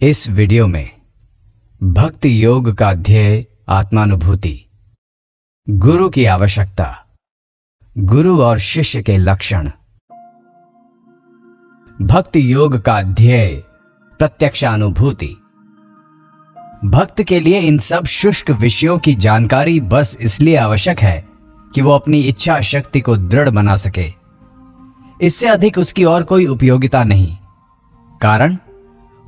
इस वीडियो में भक्ति योग का ध्येय आत्मानुभूति, गुरु की आवश्यकता, गुरु और शिष्य के लक्षण। भक्ति योग का ध्येय प्रत्यक्षानुभूति। भक्त के लिए इन सब शुष्क विषयों की जानकारी बस इसलिए आवश्यक है कि वो अपनी इच्छा शक्ति को दृढ़ बना सके। इससे अधिक उसकी और कोई उपयोगिता नहीं। कारण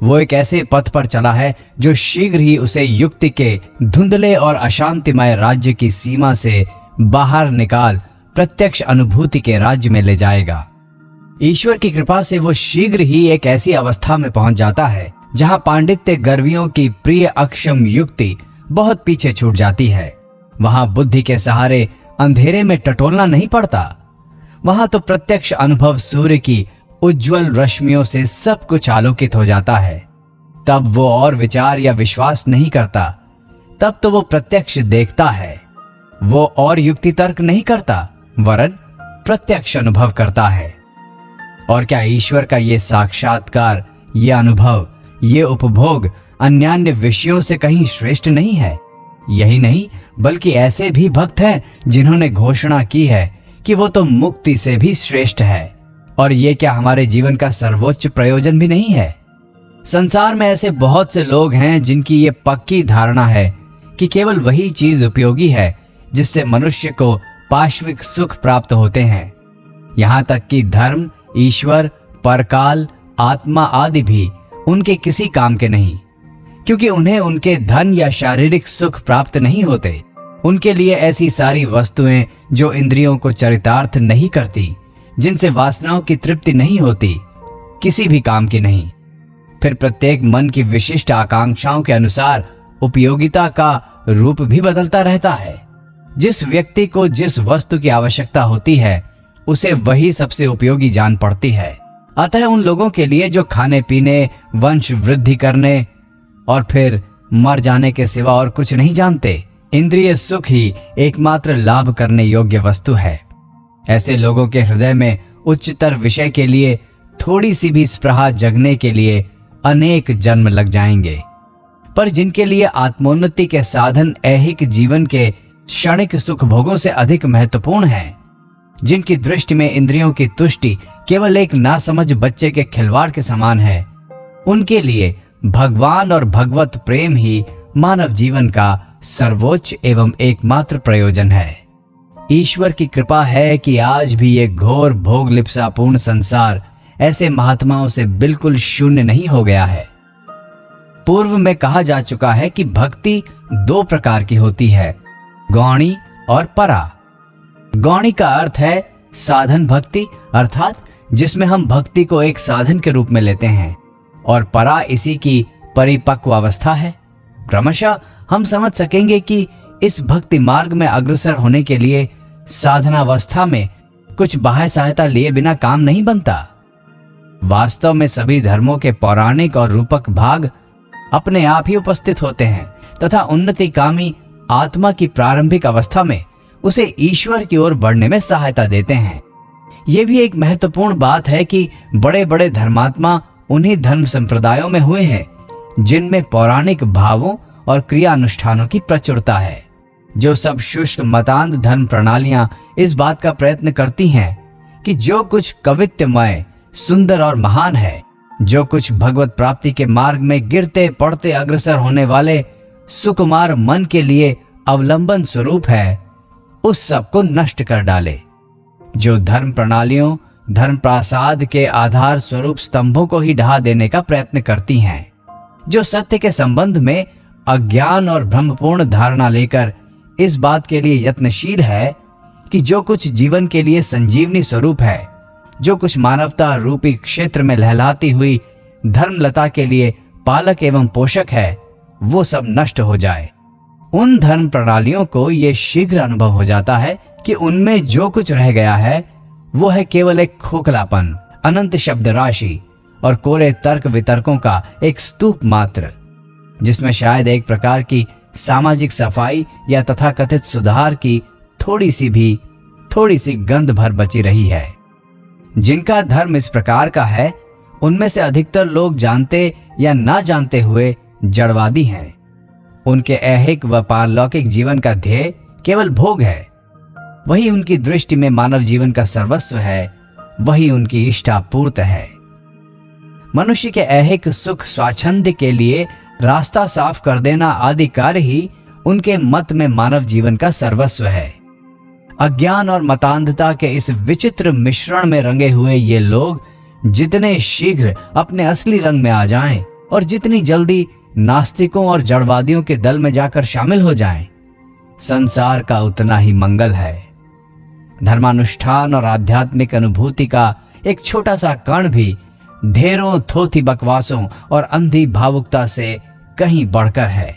वो एक ऐसे पथ पर चला है जो शीघ्र ही उसे युक्ति के धुंधले और अशांतिमय राज्य की सीमा से बाहर निकाल प्रत्यक्ष अनुभूति के राज्य में ले जाएगा। ईश्वर की कृपा से वो शीघ्र ही एक ऐसी अवस्था में पहुंच जाता है जहां पांडित्य गर्वियों की प्रिय अक्षम युक्ति बहुत पीछे छूट जाती है। वहां बुद्धि के सहारे अंधेरे में टटोलना नहीं पड़ता। वहां तो प्रत्यक्ष अनुभव सूर्य की उज्जवल रश्मियों से सब कुछ आलोकित हो जाता है। तब वो और विचार या विश्वास नहीं करता, तब तो वो प्रत्यक्ष देखता है। वो और युक्ति तर्क नहीं करता, वरन प्रत्यक्ष अनुभव करता है। और क्या ईश्वर का ये साक्षात्कार, ये अनुभव, ये उपभोग अन्यान्य विषयों से कहीं श्रेष्ठ नहीं है? यही नहीं, बल्कि ऐसे भी भक्त हैं जिन्होंने घोषणा की है कि वो तो मुक्ति से भी श्रेष्ठ है। और ये क्या हमारे जीवन का सर्वोच्च प्रयोजन भी नहीं है? संसार में ऐसे बहुत से लोग हैं जिनकी ये पक्की धारणा है कि केवल वही चीज उपयोगी है जिससे मनुष्य को पाश्विक सुख प्राप्त होते हैं। यहाँ तक कि धर्म, ईश्वर, परकाल, आत्मा आदि भी उनके किसी काम के नहीं, क्योंकि उन्हें उनके धन या शारीरिक सुख प्राप्त नहीं होते। उनके लिए ऐसी सारी वस्तुएं जो इंद्रियों को चरितार्थ नहीं करती, जिनसे वासनाओं की तृप्ति नहीं होती, किसी भी काम की नहीं। फिर प्रत्येक मन की विशिष्ट आकांक्षाओं के अनुसार उपयोगिता का रूप भी बदलता रहता है। जिस व्यक्ति को जिस वस्तु की आवश्यकता होती है, उसे वही सबसे उपयोगी जान पड़ती है। अतः उन लोगों के लिए जो खाने पीने, वंश वृद्धि करने और फिर मर जाने के सिवा और कुछ नहीं जानते, इंद्रिय सुख ही एकमात्र लाभ करने योग्य वस्तु है। ऐसे लोगों के हृदय में उच्चतर विषय के लिए थोड़ी सी भी स्पृहा जगने के लिए अनेक जन्म लग जाएंगे। पर जिनके लिए आत्मोन्नति के साधन ऐहिक जीवन के क्षणिक सुख भोगों से अधिक महत्वपूर्ण हैं, जिनकी दृष्टि में इंद्रियों की तुष्टि केवल एक नासमझ बच्चे के खिलवाड़ के समान है, उनके लिए भगवान और भगवत प्रेम ही मानव जीवन का सर्वोच्च एवं एकमात्र प्रयोजन है। ईश्वर की कृपा है कि आज भी ये घोर भोग लिप्सापूर्ण संसार ऐसे महात्माओं से बिल्कुल शून्य नहीं हो गया है। पूर्व में कहा जा चुका है कि भक्ति दो प्रकार की होती है, गौणी और परा। गौणी का अर्थ है साधन भक्ति, अर्थात जिसमें हम भक्ति को एक साधन के रूप में लेते हैं, और परा इसी की परिपक्व अवस्था है। क्रमशः हम समझ सकेंगे कि इस भक्ति मार्ग में अग्रसर होने के लिए साधनावस्था में कुछ बाह्य सहायता लिए बिना काम नहीं बनता। वास्तव में सभी धर्मों के पौराणिक और रूपक भाग अपने आप ही उपस्थित होते हैं तथा उन्नतिकामी आत्मा की प्रारंभिक अवस्था में उसे ईश्वर की ओर बढ़ने में सहायता देते हैं। यह भी एक महत्वपूर्ण बात है कि बड़े बड़े धर्मात्मा उन्हीं धर्म संप्रदायों में हुए हैं जिनमें पौराणिक भावों और क्रिया अनुष्ठानों की प्रचुरता है। जो सब शुष्क मतांध धर्म प्रणालियां इस बात का प्रयत्न करती हैं कि जो कुछ कवित्वमय, सुंदर और महान है, जो कुछ भगवत प्राप्ति के मार्ग में गिरते पड़ते अग्रसर होने वाले सुकुमार मन के लिए अवलंबन स्वरूप है, उस सब को नष्ट कर डाले। जो धर्म प्रणालियों, धर्म प्रासाद के आधार स्वरूप स्तंभों को ही ढहा देने का प्रयत्न करती हैं। जो सत्य के संबंध में अज्ञान और भ्रमपूर्ण धारणा लेकर इस बात के लिए यत्नशील है कि जो कुछ जीवन के लिए संजीवनी स्वरूप है, जो कुछ मानवता रूपी क्षेत्र में लहलाती हुई धर्मलता के लिए पालक एवं पोषक है, वो सब नष्ट हो जाए। उन धर्म प्रणालियों को ये शीघ्र अनुभव हो जाता है कि उनमें जो कुछ रह गया है वो है केवल एक खोखलापन, अनंत शब्द राशि और कोरे तर्क वितर्कों का एक स्तूप मात्र, जिसमें शायद एक प्रकार की सामाजिक सफाई या तथाकथित सुधार की थोड़ी सी गंध भर बची रही है। जिनका धर्म इस प्रकार का है, उनमें से अधिकतर लोग जानते या ना जानते हुए जड़वादी हैं। उनके ऐहिक व पारलौकिक जीवन का ध्येय केवल भोग है। वही उनकी दृष्टि में मानव जीवन का सर्वस्व है, वही उनकी इष्टापूर्ति है। मनुष्य के ऐहिक सुख स्वाच्छंद्य के लिए रास्ता साफ कर देना आदि कार्य ही उनके मत में मानव जीवन का सर्वस्व है। अज्ञान और मतांधता के इस विचित्र मिश्रण में रंगे हुए ये लोग जितने शीघ्र अपने असली रंग में आ जाएं और जितनी जल्दी नास्तिकों और जड़वादियों के दल में जाकर शामिल हो जाएं, संसार का उतना ही मंगल है। धर्मानुष्ठान और आध्यात्मिक अनुभूति का एक छोटा सा कण भी ढेरों थोथी बकवासों और अंधी भावुकता से कहीं बढ़कर है।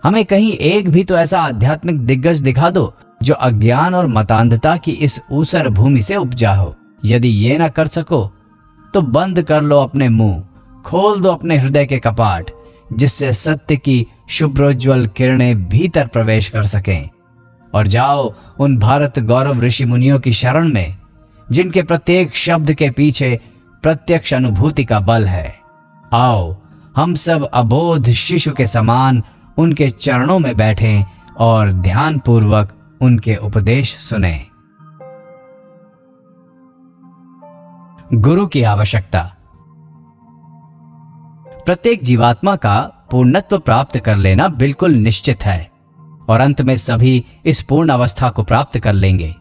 हमें कहीं एक भी तो ऐसा आध्यात्मिक दिग्गज दिखा दो जो अज्ञान और मतांधता की इस ऊसर भूमि से उपजा हो। यदि ये ना कर सको तो बंद कर लो अपने मुंह, खोल दो अपने हृदय के कपाट, जिससे सत्य की शुभ्रोज्वल किरणें भीतर प्रवेश कर सकें, और जाओ उन भारत गौरव ऋषि मुनियों की शरण में, जिनके प्रत्येक शब्द के पीछे प्रत्यक्ष अनुभूति का बल है। आओ हम सब अबोध शिशु के समान उनके चरणों में बैठें और ध्यानपूर्वक उनके उपदेश सुनें। गुरु की आवश्यकता। प्रत्येक जीवात्मा का पूर्णत्व प्राप्त कर लेना बिल्कुल निश्चित है और अंत में सभी इस पूर्ण अवस्था को प्राप्त कर लेंगे।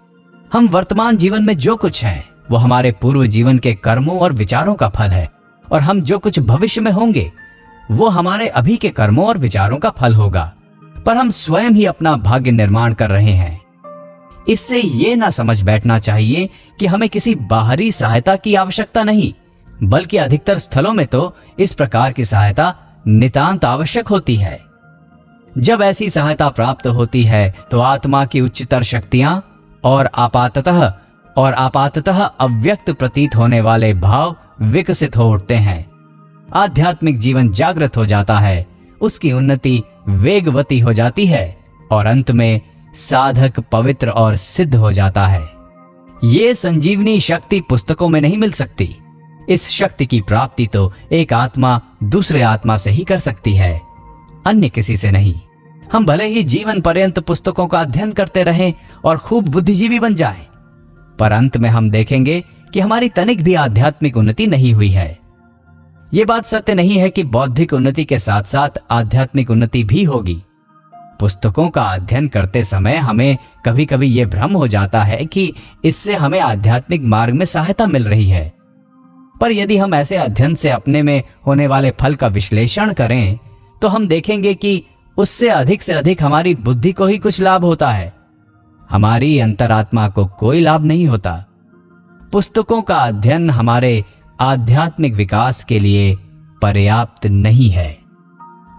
हम वर्तमान जीवन में जो कुछ हैं वो हमारे पूर्व जीवन के कर्मों और विचारों का फल है, और हम जो कुछ भविष्य में होंगे वो हमारे अभी के कर्मों और विचारों का फल होगा। पर हम स्वयं ही अपना भाग्य निर्माण कर रहे हैं। इससे ये ना समझ बैठना चाहिए कि हमें किसी बाहरी सहायता की आवश्यकता नहीं, बल्कि अधिकतर स्थलों में तो इस प्रकार की सहायता नितांत आवश्यक होती है। जब ऐसी सहायता प्राप्त होती है तो आत्मा की उच्चतर शक्तियां और आपाततः अव्यक्त प्रतीत होने वाले भाव विकसित हो उठते हैं। आध्यात्मिक जीवन जागृत हो जाता है, उसकी उन्नति वेगवती हो जाती है और अंत में साधक पवित्र और सिद्ध हो जाता है। ये संजीवनी शक्ति पुस्तकों में नहीं मिल सकती। इस शक्ति की प्राप्ति तो एक आत्मा दूसरे आत्मा से ही कर सकती है, अन्य किसी से नहीं। हम भले ही जीवन पर्यंत पुस्तकों का अध्ययन करते रहें और खूब बुद्धिजीवी बन जाएं, पर अंत में हम देखेंगे कि हमारी तनिक भी आध्यात्मिक उन्नति नहीं हुई है। ये बात सत्य नहीं है कि बौद्धिक उन्नति के साथ साथ आध्यात्मिक उन्नति भी होगी। पुस्तकों का अध्ययन करते समय हमें कभी कभी ये भ्रम हो जाता है कि इससे हमें आध्यात्मिक मार्ग में सहायता मिल रही है, पर यदि हम ऐसे अध्ययन से अपने में होने वाले फल का विश्लेषण करें तो हम देखेंगे कि उससे अधिक हमारी बुद्धि को ही कुछ लाभ होता है, हमारी अंतरात्मा को कोई लाभ नहीं होता। पुस्तकों का अध्ययन हमारे आध्यात्मिक विकास के लिए पर्याप्त नहीं है।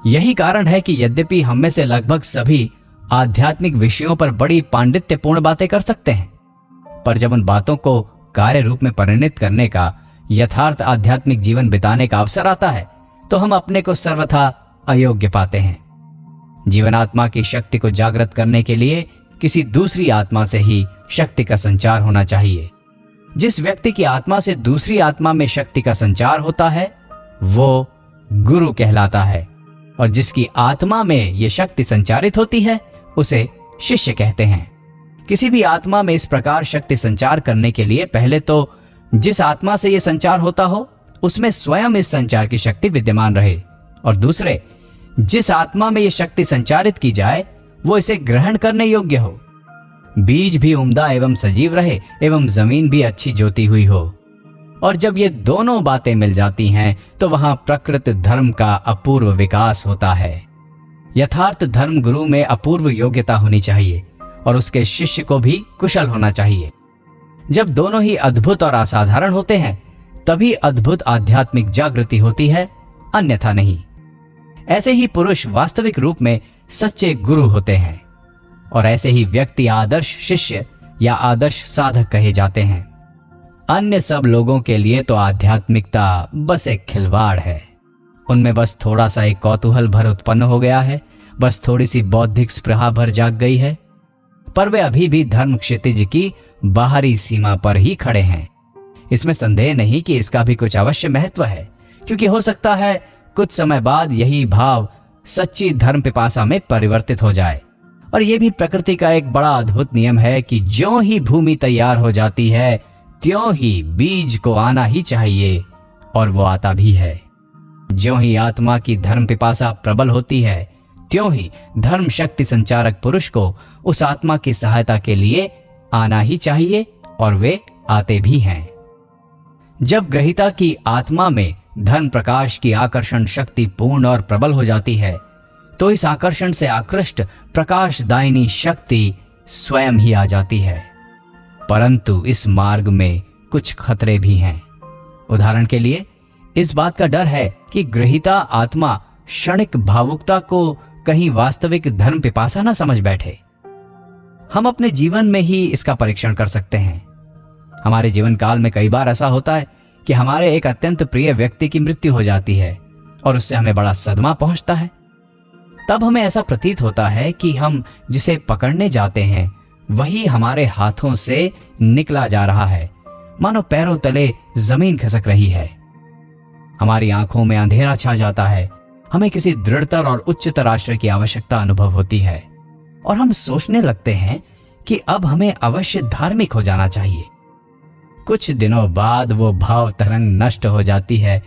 यही कारण है कि यद्यपि हम में से लगभग सभी आध्यात्मिक विषयों पर बड़ी पांडित्यपूर्ण बातें कर सकते हैं, पर जब उन बातों को कार्य रूप में परिणत करने का, यथार्थ आध्यात्मिक जीवन बिताने का अवसर आता है तो हम अपने को सर्वथा अयोग्य पाते हैं। जीवनात्मा की शक्ति को जागृत करने के लिए किसी दूसरी आत्मा से ही शक्ति का संचार होना चाहिए। जिस व्यक्ति की आत्मा से दूसरी आत्मा में शक्ति का संचार होता है वो गुरु कहलाता है, और जिसकी आत्मा में ये शक्ति संचारित होती है उसे शिष्य कहते हैं। किसी भी आत्मा में इस प्रकार शक्ति संचार करने के लिए पहले तो जिस आत्मा से ये संचार होता हो उसमें स्वयं इस संचार की शक्ति विद्यमान रहे, और दूसरे जिस आत्मा में ये शक्ति संचारित की जाए वो इसे ग्रहण करने योग्य हो। बीज भी उम्दा एवं सजीव रहे एवं जमीन भी अच्छी जोती हुई हो, और जब ये दोनों बातें मिल जाती हैं तो वहां प्रकृत धर्म का अपूर्व विकास होता है। यथार्थ धर्म गुरु में अपूर्व योग्यता होनी चाहिए और उसके शिष्य को भी कुशल होना चाहिए। जब दोनों ही अद्भुत और असाधारण होते हैं तभी अद्भुत आध्यात्मिक जागृति होती है, अन्यथा नहीं। ऐसे ही पुरुष वास्तविक रूप में सच्चे गुरु होते हैं, और ऐसे ही व्यक्ति आदर्श शिष्य या आदर्श साधक कहे जाते हैं। अन्य सब लोगों के लिए तो आध्यात्मिकता बस एक खिलवाड़ है। उनमें बस थोड़ा सा एक कौतूहल भर उत्पन्न हो गया है, बस थोड़ी सी बौद्धिक स्पृहा भर जाग गई है, पर वे अभी भी धर्म क्षितिज की बाहरी सीमा पर ही खड़े हैं। इसमें संदेह नहीं कि इसका भी कुछ अवश्य महत्व है, क्योंकि हो सकता है कुछ समय बाद यही भाव सच्ची धर्म पिपासा में परिवर्तित हो जाए। और यह भी प्रकृति का एक बड़ा अद्भुत नियम है कि ज्यों ही भूमि तैयार हो जाती है त्यों ही बीज को आना ही चाहिए, और वो आता भी है। ज्यों ही आत्मा की धर्म पिपासा प्रबल होती है त्यों ही धर्म शक्ति संचारक पुरुष को उस आत्मा की सहायता के लिए आना ही चाहिए, और वे आते भी हैं। जब ग्रहिता की आत्मा में धर्म प्रकाश की आकर्षण शक्ति पूर्ण और प्रबल हो जाती है तो इस आकर्षण से आकृष्ट प्रकाशदायिनी शक्ति स्वयं ही आ जाती है। परंतु इस मार्ग में कुछ खतरे भी हैं। उदाहरण के लिए इस बात का डर है कि ग्रहिता आत्मा क्षणिक भावुकता को कहीं वास्तविक धर्म पिपासा न समझ बैठे। हम अपने जीवन में ही इसका परीक्षण कर सकते हैं। हमारे जीवन काल में कई बार ऐसा होता है कि हमारे एक अत्यंत प्रिय व्यक्ति की मृत्यु हो जाती है और उससे हमें बड़ा सदमा पहुंचता है। तब हमें ऐसा प्रतीत होता है कि हम जिसे पकड़ने जाते हैं वही हमारे हाथों से निकला जा रहा है, मानो पैरों तले जमीन खिसक रही है। हमारी आंखों में अंधेरा छा जाता है, हमें किसी दृढ़तर और उच्चतर आश्रय की आवश्यकता अनुभव होती है और हम सोचने लगते हैं कि अब हमें अवश्य धार्मिक हो जाना चाहिए। कुछ दिनों बाद वो भाव तरंग नष्ट हो जाती है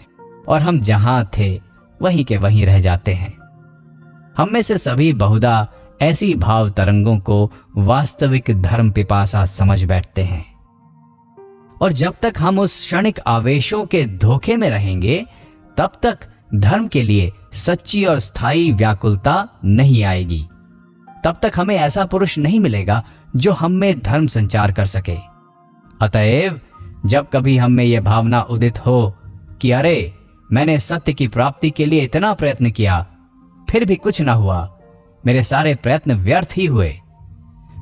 और हम जहां थे वहीं के वहीं रह जाते हैं। हम में से सभी बहुधा ऐसी भाव तरंगों को वास्तविक धर्म पिपासा समझ बैठते हैं, और जब तक हम उस क्षणिक आवेशों के धोखे में रहेंगे तब तक धर्म के लिए सच्ची और स्थायी व्याकुलता नहीं आएगी। तब तक हमें ऐसा पुरुष नहीं मिलेगा जो हम में धर्म संचार कर सके। अतएव जब कभी हम में यह भावना उदित हो कि अरे मैंने सत्य की प्राप्ति के लिए इतना प्रयत्न किया फिर भी कुछ न हुआ, मेरे सारे प्रयत्न व्यर्थ ही हुए,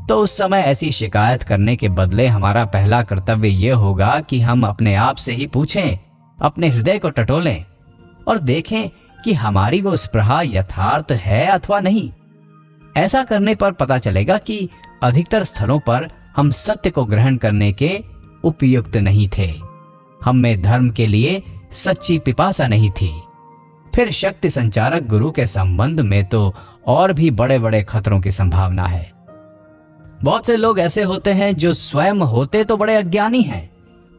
तो उस समय ऐसी शिकायत करने के बदले हमारा पहला कर्तव्य यह होगा कि हम अपने आप से ही पूछें, अपने हृदय को टटोलें और देखें कि हमारी वो स्पृहा यथार्थ है अथवा नहीं। ऐसा करने पर पता चलेगा कि अधिकतर स्थलों पर हम सत्य को ग्रहण करने के उपयुक्त नहीं थे। हम में धर्म के लिए सच्ची पिपासा नहीं थी। फिर शक्ति संचारक गुरु के संबंध में तो और भी बड़े बड़े खतरों की संभावना है। बहुत से लोग ऐसे होते हैं जो स्वयं होते तो बड़े अज्ञानी हैं,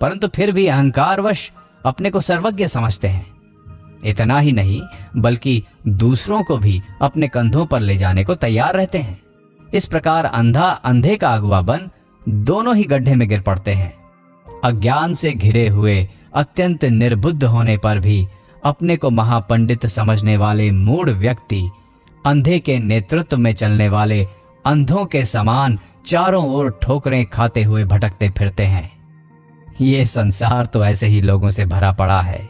परंतु फिर भी अहंकारवश अपने को सर्वज्ञ समझते हैं। इतना ही नहीं बल्कि दूसरों को भी अपने कंधों पर ले जाने को तैयार रहते हैं। इस प्रकार अंधा अंधे का अगुवा बन दोनों ही गड्ढे में गिर पड़ते हैं। अज्ञान से घिरे हुए अत्यंत निर्बुद्ध होने पर भी अपने को महापंडित समझने वाले मूढ़ व्यक्ति अंधे के नेतृत्व में चलने वाले अंधों के समान चारों ओर ठोकरें खाते हुए भटकते फिरते हैं। ये संसार तो ऐसे ही लोगों से भरा पड़ा है।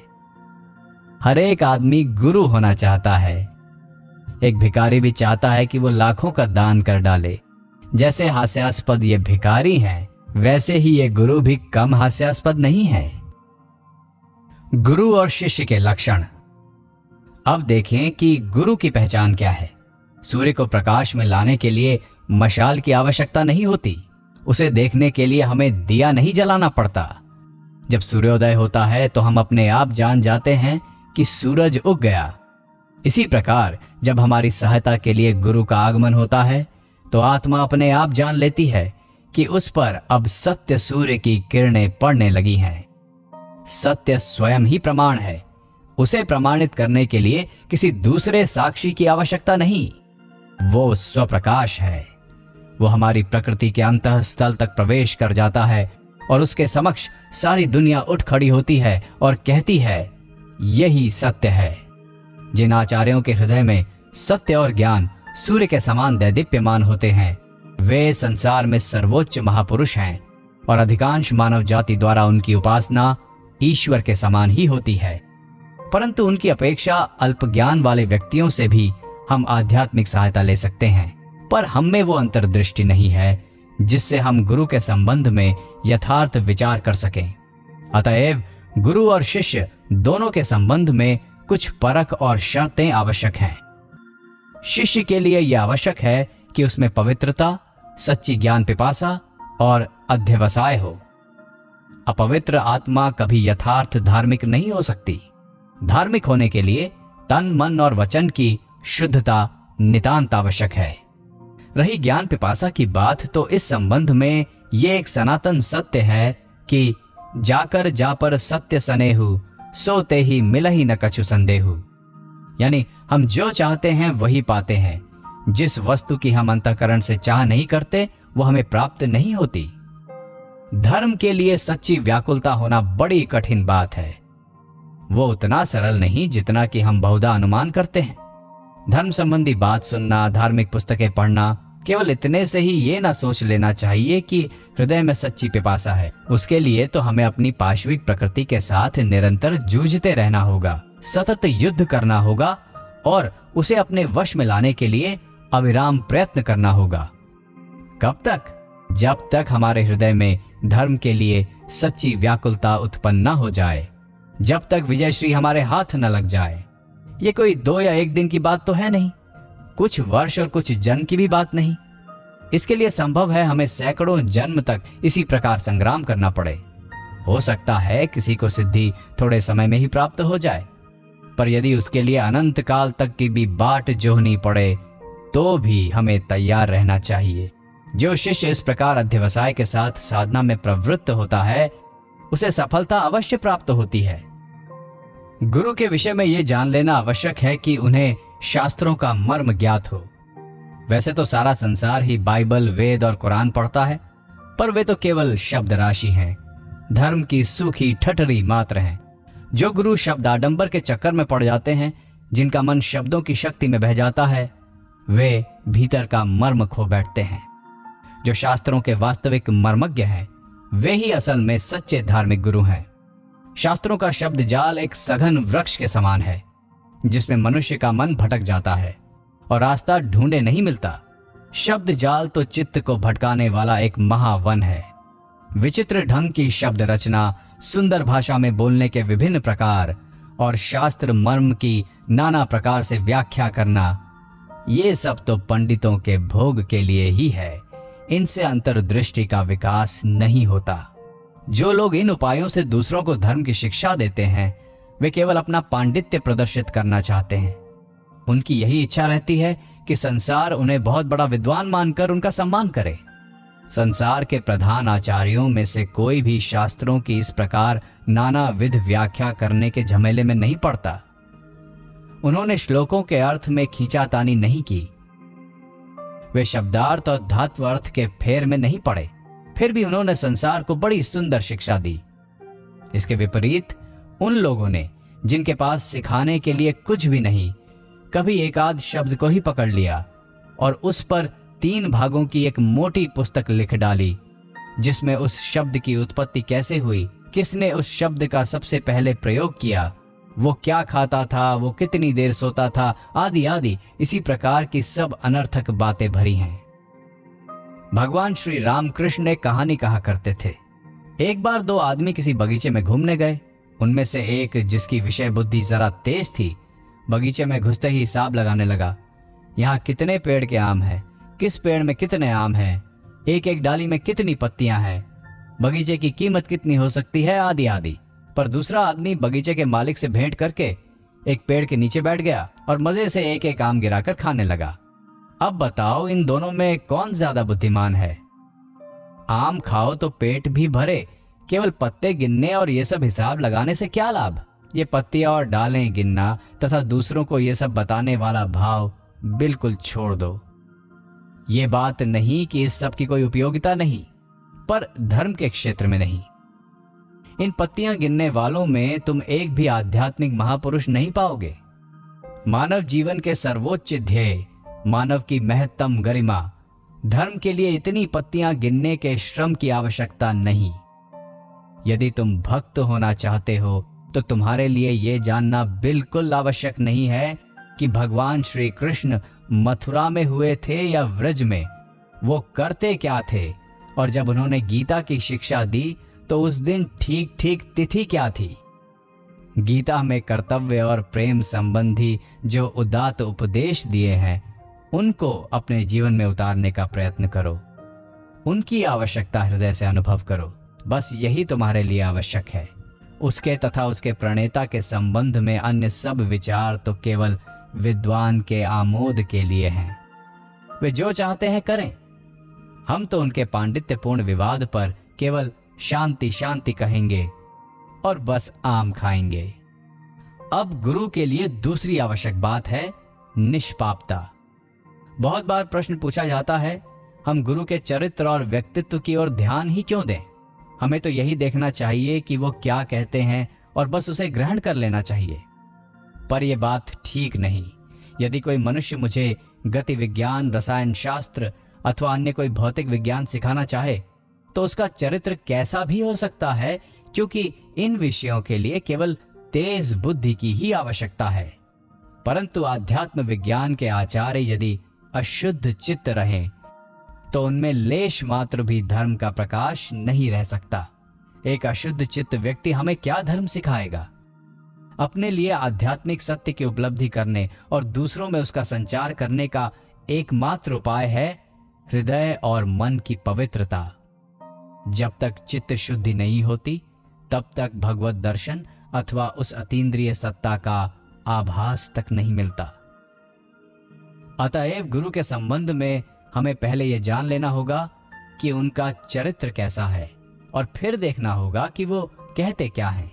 हर एक आदमी गुरु होना चाहता है। एक भिखारी भी चाहता है कि वो लाखों का दान कर डाले। जैसे हास्यास्पद ये भिखारी हैं, वैसे ही ये गुरु भी कम हास्यास्पद नहीं है। गुरु और शिष्य के लक्षण। अब देखें कि गुरु की पहचान क्या है। सूर्य को प्रकाश में लाने के लिए मशाल की आवश्यकता नहीं होती। उसे देखने के लिए हमें दिया नहीं जलाना पड़ता। जब सूर्योदय होता है तो हम अपने आप जान जाते हैं कि सूरज उग गया। इसी प्रकार जब हमारी सहायता के लिए गुरु का आगमन होता है तो आत्मा अपने आप जान लेती है कि उस पर अब सत्य सूर्य की किरणें पड़ने लगी हैं। सत्य स्वयं ही प्रमाण है। उसे प्रमाणित करने के लिए किसी दूसरे साक्षी की आवश्यकता नहीं। वो स्वप्रकाश है। वो हमारी प्रकृति के अंतःस्थल तक प्रवेश कर जाता है और उसके समक्ष सारी दुनिया उठ खड़ी होती है और कहती है यही सत्य है। जिन आचार्यों के हृदय में सत्य और ज्ञान सूर्य के समान दैदीप्यमान होते हैं वे संसार में सर्वोच्च महापुरुष हैं और अधिकांश मानव जाति द्वारा उनकी उपासना ईश्वर के समान ही होती है। परंतु उनकी अपेक्षा अल्प ज्ञान वाले व्यक्तियों से भी हम आध्यात्मिक सहायता ले सकते हैं, पर हम में वो अंतर्दृष्टि नहीं है जिससे हम गुरु के संबंध में यथार्थ विचार कर सकें। अतएव गुरु और शिष्य दोनों के संबंध में कुछ परख और शर्तें आवश्यक हैं। शिष्य के लिए यह आवश्यक है कि उसमें पवित्रता, सच्ची ज्ञान पिपासा और अध्यवसाय हो। अपवित्र आत्मा कभी यथार्थ धार्मिक नहीं हो सकती। धार्मिक होने के लिए तन, मन और वचन की शुद्धता नितांत आवश्यक है। रही ज्ञान पिपासा की बात, तो इस संबंध में ये एक सनातन सत्य है कि जाकर जा पर सत्य सनेहु, सोते ही मिलहि न कछु संदेहु। यानी हम जो चाहते हैं वही पाते हैं। जिस वस्तु की हम अंतःकरण से चाह नहीं करते वो हमें प्राप्त नहीं होती। धर्म के लिए सच्ची व्याकुलता होना बड़ी कठिन बात है। वो उतना सरल नहीं जितना कि हम बहुधा अनुमान करते हैं। धर्म संबंधी बात सुनना, धार्मिक पुस्तकें पढ़ना, केवल इतने से ही ये ना सोच लेना चाहिए कि हृदय में सच्ची पिपासा है। उसके लिए तो हमें अपनी पाश्विक प्रकृति के साथ निरंतर जूझते रहना होगा, सतत युद्ध करना होगा और उसे अपने वश में लाने के लिए अविराम प्रयत्न करना होगा। कब तक? जब तक हमारे हृदय में धर्म के लिए सच्ची व्याकुलता उत्पन्न न हो जाए, जब तक विजयश्री हमारे हाथ न लग जाए। ये कोई 2 या 1 दिन की बात तो है नहीं, कुछ वर्ष और कुछ जन्म की भी बात नहीं। इसके लिए संभव है हमें सैकड़ों जन्म तक इसी प्रकार संग्राम करना पड़े। हो सकता है किसी को सिद्धि थोड़े समय में ही प्राप्त हो जाए, पर यदि उसके लिए अनंत काल तक की भी बाट जोहनी पड़े तो भी हमें तैयार रहना चाहिए। जो शिष्य इस प्रकार अध्यवसाय के साथ साधना में प्रवृत्त होता है उसे सफलता अवश्य प्राप्त होती है। गुरु के विषय में यह जान लेना आवश्यक है कि उन्हें शास्त्रों का मर्म ज्ञात हो। वैसे तो सारा संसार ही बाइबल, वेद और कुरान पढ़ता है, पर वे तो केवल शब्द राशि हैं, धर्म की सूखी ठटरी मात्र हैं। जो गुरु शब्द आडंबर के चक्कर में पड़ जाते हैं, जिनका मन शब्दों की शक्ति में बह जाता है, वे भीतर का मर्म खो बैठते हैं। जो शास्त्रों के वास्तविक मर्मज्ञ हैं, वे ही असल में सच्चे धार्मिक गुरु हैं। शास्त्रों का शब्द जाल एक सघन वृक्ष के समान है, जिसमें मनुष्य का मन भटक जाता है और रास्ता ढूंढे नहीं मिलता। शब्द जाल तो चित्त को भटकाने वाला एक महावन है। विचित्र ढंग की शब्द रचना, सुंदर भाषा में बोलने के विभिन्न प्रकार और शास्त्र मर्म की नाना प्रकार से व्याख्या करना, ये सब तो पंडितों के भोग के लिए ही है। इनसे अंतर्दृष्टि का विकास नहीं होता। जो लोग इन उपायों से दूसरों को धर्म की शिक्षा देते हैं, वे केवल अपना पांडित्य प्रदर्शित करना चाहते हैं। उनकी यही इच्छा रहती है कि संसार उन्हें बहुत बड़ा विद्वान मानकर उनका सम्मान करे। संसार के प्रधान आचार्यों में से कोई भी शास्त्रों की इस प्रकार नानाविध व्याख्या करने के झमेले में नहीं पड़ता। उन्होंने श्लोकों के अर्थ में खींचातानी नहीं की, वे शब्दार्थ और धात्व अर्थ के फेर में नहीं पड़े। फिर भी उन्होंने संसार को बड़ी सुंदर शिक्षा दी। इसके विपरीत उन लोगों ने, जिनके पास सिखाने के लिए कुछ भी नहीं, कभी एक आध शब्द को ही पकड़ लिया और उस पर 3 भागों की एक मोटी पुस्तक लिख डाली, जिसमें उस शब्द की उत्पत्ति कैसे हुई, किसने उस शब्द का सबसे पहले प्रयोग किया, वो क्या खाता था, वो कितनी देर सोता था, आदि आदि इसी प्रकार की सब अनर्थक बातें भरी हैं। भगवान श्री रामकृष्ण ने कहानी कहा करते थे। एक बार 2 आदमी किसी बगीचे में घूमने गए। उनमें से एक, जिसकी विषय बुद्धि जरा तेज थी, बगीचे में घुसते ही हिसाब लगाने लगा। यहाँ कितने पेड़ के आम हैं, किस पेड़ में कितने आम हैं, एक एक डाली में कितनी पत्तियां हैं, बगीचे की कीमत कितनी हो सकती है, आदि आदि। पर दूसरा आदमी बगीचे के मालिक से भेंट करके एक पेड़ के नीचे बैठ गया और मजे से एक एक आम गिराकर खाने लगा। अब बताओ, इन दोनों में कौन ज्यादा बुद्धिमान है? आम खाओ तो पेट भी भरे, केवल पत्ते गिनने और ये सब हिसाब लगाने से क्या लाभ? ये पत्तियां और डालें गिनना तथा दूसरों को ये सब बताने वाला भाव बिल्कुल छोड़ दो। ये बात नहीं कि इस सब की कोई उपयोगिता नहीं, पर धर्म के क्षेत्र में नहीं। इन पत्तियां गिनने वालों में तुम एक भी आध्यात्मिक महापुरुष नहीं पाओगे। मानव जीवन के सर्वोच्च ध्येय, मानव की महत्तम गरिमा, धर्म के लिए इतनी पत्तियां गिनने के श्रम की आवश्यकता नहीं। यदि तुम भक्त होना चाहते हो तो तुम्हारे लिए यह जानना बिल्कुल आवश्यक नहीं है कि भगवान श्री कृष्ण मथुरा में हुए थे या व्रज में, वो करते क्या थे, और जब उन्होंने गीता की शिक्षा दी तो उस दिन ठीक ठीक तिथि क्या थी। गीता में कर्तव्य और प्रेम संबंधी जो उदात्त उपदेश दिए हैं, उनको अपने जीवन में उतारने का प्रयत्न करो। उनकी आवश्यकता हृदय से अनुभव करो। बस यही तुम्हारे लिए आवश्यक है। उसके तथा उसके प्रणेता के संबंध में अन्य सब विचार तो केवल विद्वान के आमोद के लिए हैं। वे जो चाहते हैं करें। हम तो उनके पांडित्यपूर्ण विवाद पर केवल शांति शांति कहेंगे और बस आम खाएंगे। अब गुरु के लिए दूसरी आवश्यक बात है निष्पापता। बहुत बार प्रश्न पूछा जाता है, हम गुरु के चरित्र और व्यक्तित्व की ओर ध्यान ही क्यों दें? हमें तो यही देखना चाहिए कि वो क्या कहते हैं और बस उसे ग्रहण कर लेना चाहिए। पर यह बात ठीक नहीं। यदि कोई मनुष्य मुझे गति विज्ञान, रसायन शास्त्र अथवा अन्य कोई भौतिक विज्ञान सिखाना चाहे तो उसका चरित्र कैसा भी हो सकता है, क्योंकि इन विषयों के लिए केवल तेज बुद्धि की ही आवश्यकता है। परंतु आध्यात्म विज्ञान के आचार्य यदि अशुद्ध चित्त रहें तो उनमें लेश मात्र भी धर्म का प्रकाश नहीं रह सकता। एक अशुद्ध चित्त व्यक्ति हमें क्या धर्म सिखाएगा? अपने लिए आध्यात्मिक सत्य की उपलब्धि करने और दूसरों में उसका संचार करने का एकमात्र उपाय है हृदय और मन की पवित्रता। जब तक चित्त शुद्धि नहीं होती तब तक भगवत दर्शन अथवा उस अतीन्द्रिय सत्ता का आभास तक नहीं मिलता। अतएव गुरु के संबंध में हमें पहले यह जान लेना होगा कि उनका चरित्र कैसा है और फिर देखना होगा कि वो कहते क्या हैं।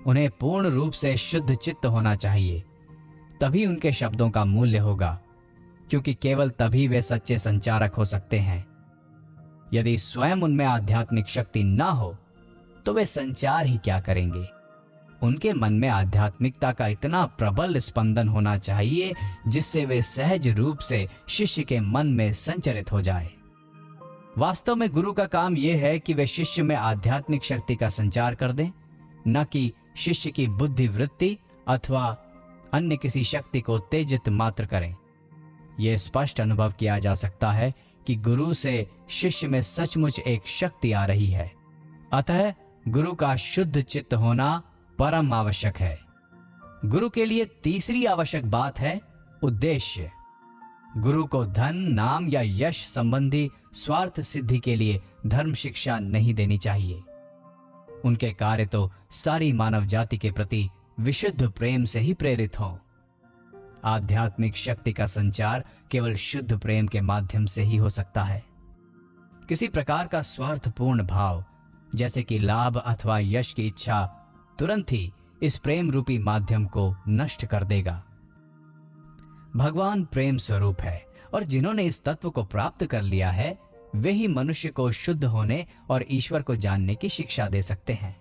उन्हें पूर्ण रूप से शुद्ध चित्त होना चाहिए, तभी उनके शब्दों का मूल्य होगा, क्योंकि केवल तभी वे सच्चे संचारक हो सकते हैं। यदि स्वयं उनमें आध्यात्मिक शक्ति ना हो तो वे संचार ही क्या करेंगे? उनके मन में आध्यात्मिकता का इतना प्रबल स्पंदन होना चाहिए जिससे वे सहज रूप से शिष्य के मन में संचरित हो जाए। वास्तव में गुरु का काम यह है कि वे शिष्य में आध्यात्मिक शक्ति का संचार कर दें, न कि शिष्य की बुद्धि वृत्ति अथवा अन्य किसी शक्ति को उत्तेजित मात्र करें। यह स्पष्ट अनुभव किया जा सकता है कि गुरु से शिष्य में सचमुच एक शक्ति आ रही है। अतः गुरु का शुद्ध चित्त होना परम आवश्यक है। गुरु के लिए तीसरी आवश्यक बात है उद्देश्य। गुरु को धन, नाम या यश संबंधी स्वार्थ सिद्धि के लिए धर्म शिक्षा नहीं देनी चाहिए। उनके कार्य तो सारी मानव जाति के प्रति विशुद्ध प्रेम से ही प्रेरित हों। आध्यात्मिक शक्ति का संचार केवल शुद्ध प्रेम के माध्यम से ही हो सकता है। किसी प्रकार का स्वार्थपूर्ण भाव जैसे कि लाभ अथवा यश की इच्छा तुरंत ही इस प्रेम रूपी माध्यम को नष्ट कर देगा। भगवान प्रेम स्वरूप है और जिन्होंने इस तत्व को प्राप्त कर लिया है वे ही मनुष्य को शुद्ध होने और ईश्वर को जानने की शिक्षा दे सकते हैं।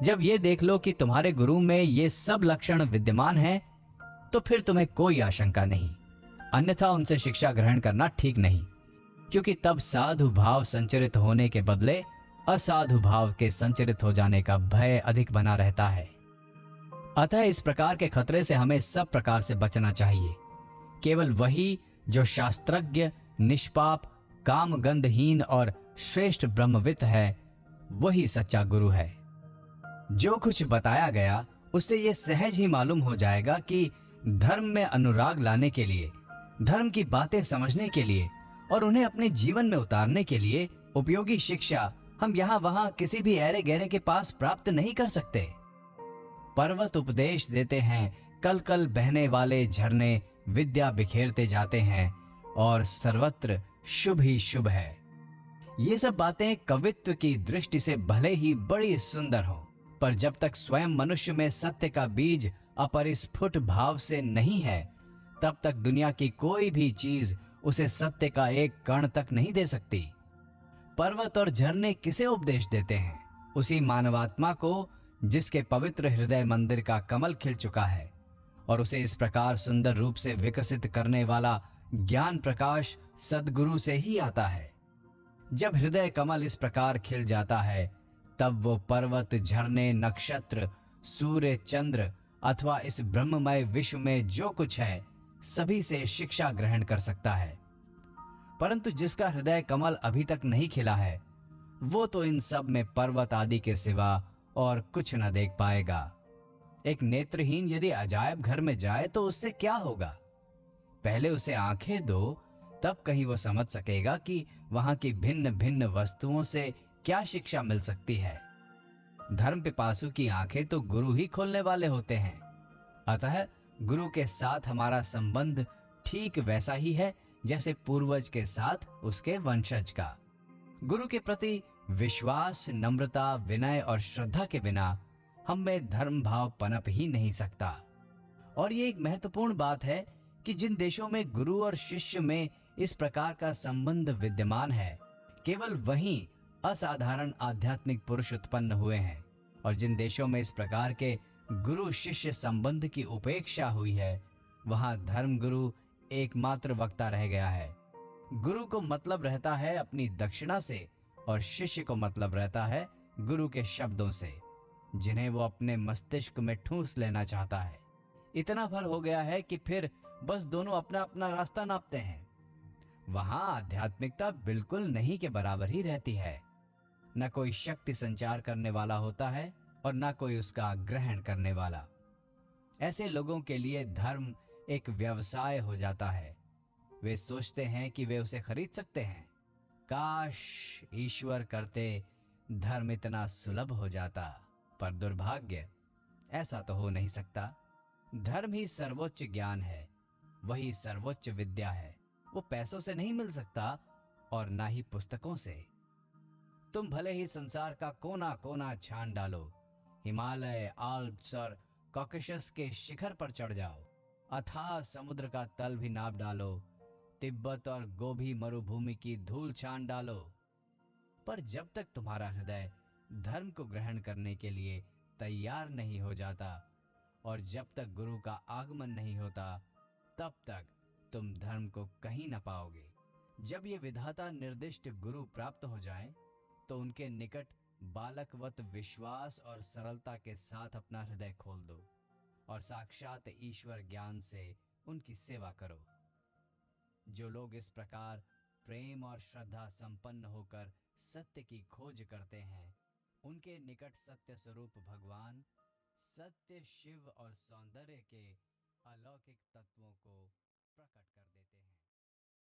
जब ये देख लो कि तुम्हारे गुरु में ये सब लक्षण विद्यमान हैं, तो फिर तुम्हें कोई आशंका नहीं, अन्यथा उनसे शिक्षा ग्रहण करना ठीक नहीं, क्योंकि तब साधु भाव संचरित होने के बदले असाधु भाव के संचरित हो जाने का भय अधिक बना रहता है। अतः इस प्रकार के खतरे से हमें सब प्रकार से बचना चाहिए। केवल वही जो शास्त्रज्ञ, निष्पाप, काम गंधहीन और श्रेष्ठ ब्रह्मविद है वही सच्चा गुरु है। जो कुछ बताया गया उससे यह सहज ही मालूम हो जाएगा कि धर्म में अनुराग लाने के लिए, धर्म की बातें समझने के लिए और उन्हें अपने जीवन में उतारने के लिए उपयोगी शिक्षा हम यहाँ वहां किसी भी ऐरे गहरे के पास प्राप्त नहीं कर सकते। पर्वत उपदेश देते हैं, कल कल बहने वाले झरने विद्या बिखेरते जाते हैं और सर्वत्र शुभ ही शुभ है। ये सब बातें कवित्व की दृष्टि से भले ही बड़ी सुंदर हो, पर जब तक स्वयं मनुष्य में सत्य का बीज अपरिस्फुट भाव से नहीं है तब तक दुनिया की कोई भी चीज उसे सत्य का एक कण तक नहीं दे सकती। पर्वत और झरने किसे उपदेश देते हैं? उसी मानवात्मा को जिसके पवित्र हृदय मंदिर का कमल खिल चुका है और उसे इस प्रकार सुंदर रूप से विकसित करने वाला ज्ञान प्रकाश सद्गुरु से ही आता है। जब हृदय कमल इस प्रकार खिल जाता है तब वो पर्वत, झरने, नक्षत्र, सूर्य, चंद्र अथवा इस ब्रह्ममय विश्व में जो कुछ है सभी से शिक्षा ग्रहण कर सकता है। परंतु जिसका हृदय कमल अभी तक नहीं खिला है वो तो इन सब में पर्वत आदि के सिवा और कुछ न देख पाएगा। एक नेत्रहीन यदि अजायब घर में जाए तो उससे क्या होगा? पहले उसे आंखें दो, तब कहीं वो समझ सकेगा कि वहां की भिन्न भिन्न वस्तुओं से क्या शिक्षा मिल सकती है? धर्म पिपासु की आंखें तो गुरु ही खोलने वाले होते हैं। अतः गुरु के साथ हमारा संबंध ठीक वैसा ही है जैसे पूर्वज के साथ उसके वंशज का। गुरु के प्रति विश्वास, नम्रता, विनय और श्रद्धा के बिना हम में धर्म भाव पनप ही नहीं सकता। और ये एक महत्वपूर्ण बात है कि जिन देशों में गुरु और शिष्य में इस प्रकार का संबंध विद्यमान है, केवल वहीं असाधारण आध्यात्मिक पुरुष उत्पन्न हुए हैं। और जिन देशों में इस प्रकार के गुरु शिष्य संबंध की उपेक्षा हुई है, वहां धर्म गुरु एकमात्र वक्ता रह गया है। गुरु को मतलब रहता है अपनी दक्षिणा से और शिष्य को मतलब रहता है गुरु के शब्दों से, जिन्हें वो अपने मस्तिष्क में ठूंस लेना चाहता है। इतना भर हो गया है कि फिर बस दोनों अपना अपना रास्ता नापते हैं। वहां आध्यात्मिकता बिल्कुल नहीं के बराबर ही रहती है। न कोई शक्ति संचार करने वाला होता है और न कोई उसका ग्रहण करने वाला। ऐसे लोगों के लिए धर्म एक व्यवसाय हो जाता है। वे सोचते हैं कि वे उसे खरीद सकते हैं। काश ईश्वर करते धर्म इतना सुलभ हो जाता, पर दुर्भाग्य, ऐसा तो हो नहीं सकता। धर्म ही सर्वोच्च ज्ञान है, वही सर्वोच्च विद्या है। वो पैसों से नहीं मिल सकता और ना ही पुस्तकों से। तुम भले ही संसार का कोना कोना छान डालो, हिमालय, आल्प्स और कॉकेशस के शिखर पर चढ़ जाओ, अथाह समुद्र का तल भी नाप डालो, तिब्बत और गोभी मरुभूमि की धूल छान डालो, पर जब तक तुम्हारा हृदय धर्म को ग्रहण करने के लिए तैयार नहीं हो जाता और जब तक गुरु का आगमन नहीं होता, तब तक तुम धर्म को कहीं न पाओगे। जब ये विधाता निर्दिष्ट गुरु प्राप्त हो जाए, तो उनके निकट बालकवत विश्वास और सरलता के साथ अपना हृदय खोल दो और साक्षात ईश्वर ज्ञान से उनकी सेवा करो। जो लोग इस प्रकार प्रेम और श्रद्धा संपन्न होकर सत्य की खोज करते हैं, उनके निकट सत्य स्वरूप भगवान, सत्य, शिव और सौंदर्य के अलौकिक तत्वों को प्रकट कर देते हैं।